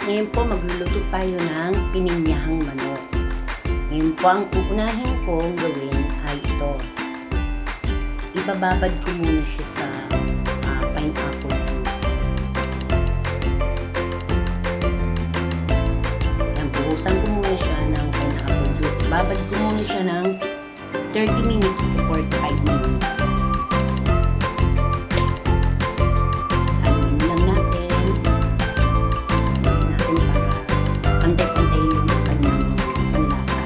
Ngayon po magluluto tayo ng pininyahang manok. Ngayon po ang uunahin kong gawin ay ito. Ibababad ko muna siya sa pineapple juice. Yan, buhusan ko muna siya ng pineapple juice. Babad ko muna siya ng 30 minutes to 45 minutes. Pantay-pantay yung kanyang panlasa.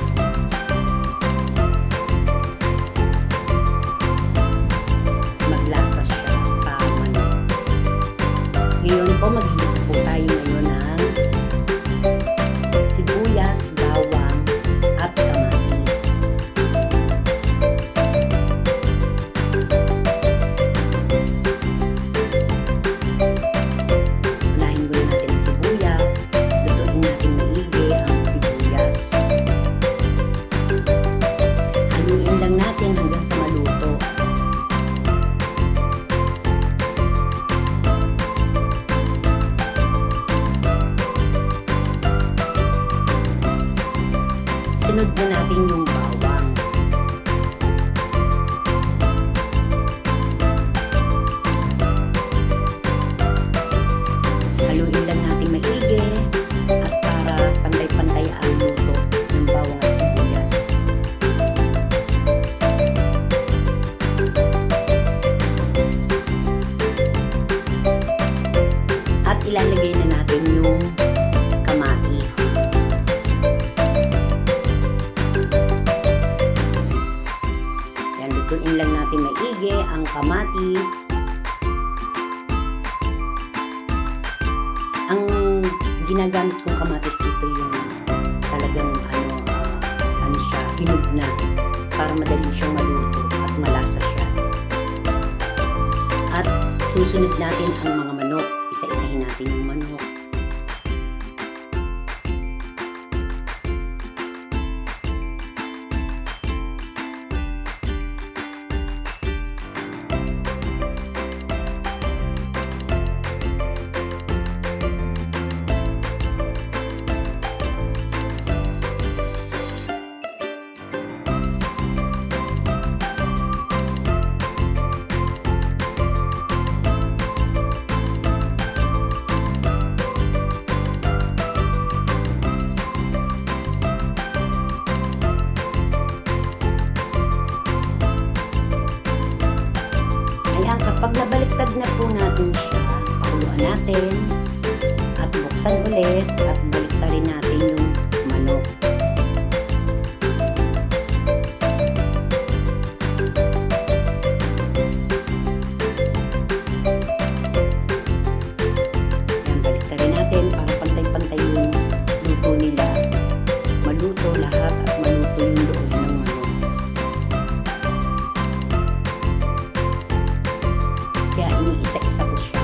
Maglasa siya sa manok. Ngayon po, maghihisa po tayo ngayon ng sibuyas, bawang, at kamatis. Unahin muna natin ang sibuyas. Lutuin natin maigi ang sibuyas. Haluin lang natin hanggang sa maluto. Sunod na natin yung bawang. Haluin lang natin maigi at para pantay-pantay ang luto ng bawang at sibuyas. At ilalagay na natin yung kamatis. Yan, lutuin lang natin maigi ang kamatis. Ang ginagamit kong kamatis dito yung talagang ano siya, hinog na para madali siyang maluto at malasa siya. At susunod natin ang mga manok. Isa-isahin natin yung manok. Ayan, kapag nabaliktad na po natin siya, pakuluan natin at buksan ulit at baliktarin natin yung manok. Ayan, baliktarin natin para pantay-pantay yung luto nila. Maluto lahat at maluto yung loob ng manok. Kaya iniisa-isa ko siya.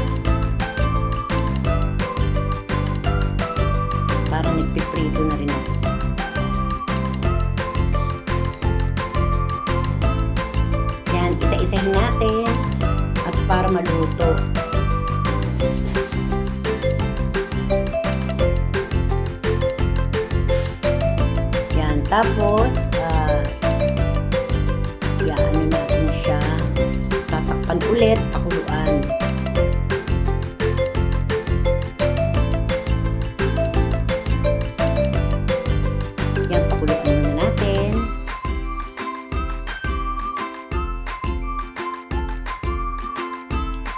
Para nagpiprito na rin ako. Yan, isa-isahin natin at para maluto. Yan, tapos ano natin siya, tatakpan ulit, pakuluan. Yan, pakuluan muna natin.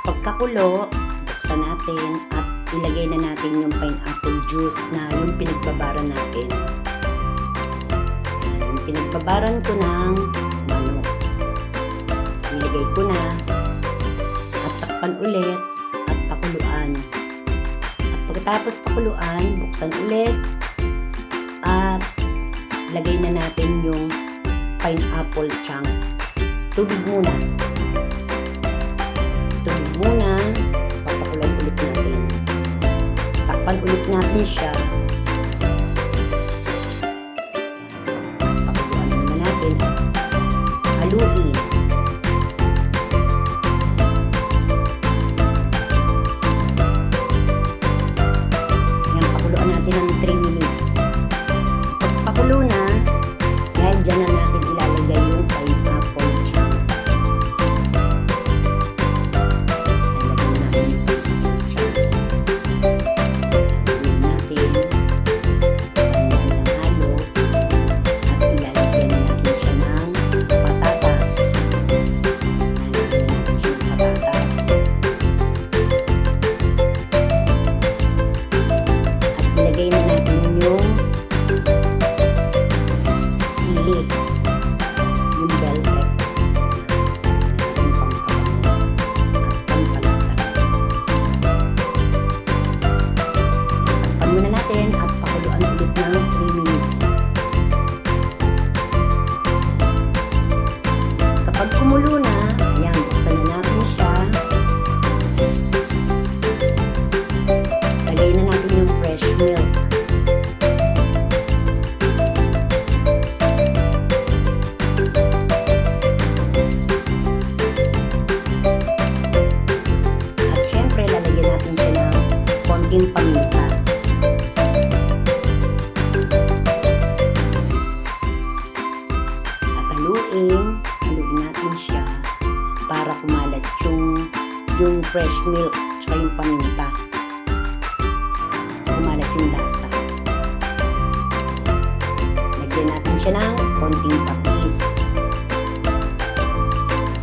Pagkakulo, buksan natin at ilagay na natin yung pineapple juice na yung pinagbabaran natin. Yung pinagbabaran ko ng manok. Nilagay ko na at takpan ulit at pakuluan. At pagkatapos pakuluan, buksan ulit at lagay na natin yung pineapple chunk. Tubig muna. Tubig muna, papakulan ulit natin. Takpan ulit natin siya. Pakuluan muna natin. Haluin. Yan, pakuluan natin fresh milk tsaka yung paminta. Kumalat yung lasa. Lagyan natin siya ng konting patis.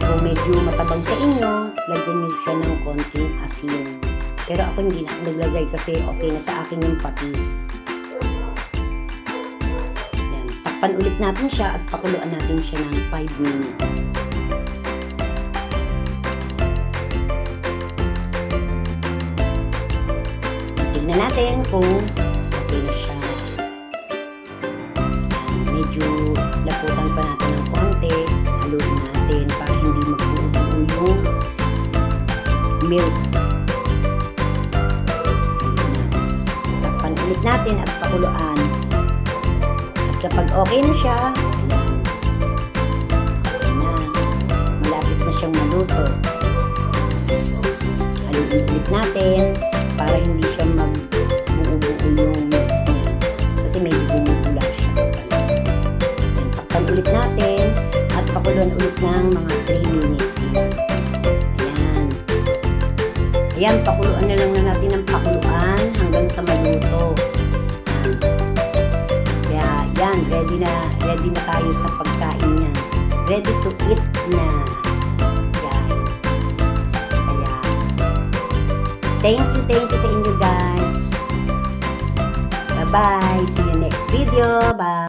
Kung medyo matabang sa inyo, lagyan nyo siya ng konting asin. Pero ako hindi na naglagay kasi okay na sa akin yung patis. Yan. Takpan ulit natin siya at pakuluan natin siya ng 5 minutes. Tignan natin kung okay na siya. Medyo laputan pa natin ng konti. Haluin natin para hindi magbuo yung milk. Takpan ulit natin at pakuluan. At kapag okay na siya, ayan, okay na. Malapit na siyang maluto. Haluin ulit natin para hindi siya magbuo-buo yung milk niya. Kasi may bumubula siya. Ayan, takpan ulit natin at pakuluan ulit ng mga 3 minutes. Ayan. Ayan, pakuluan na lang na natin ng pakuluan hanggang sa maluto. Kaya, yan, ready na tayo sa pagkain niya. Ready to eat na, guys. Kaya, thank you sa inyo, guys. Bye-bye. See you next video. Bye.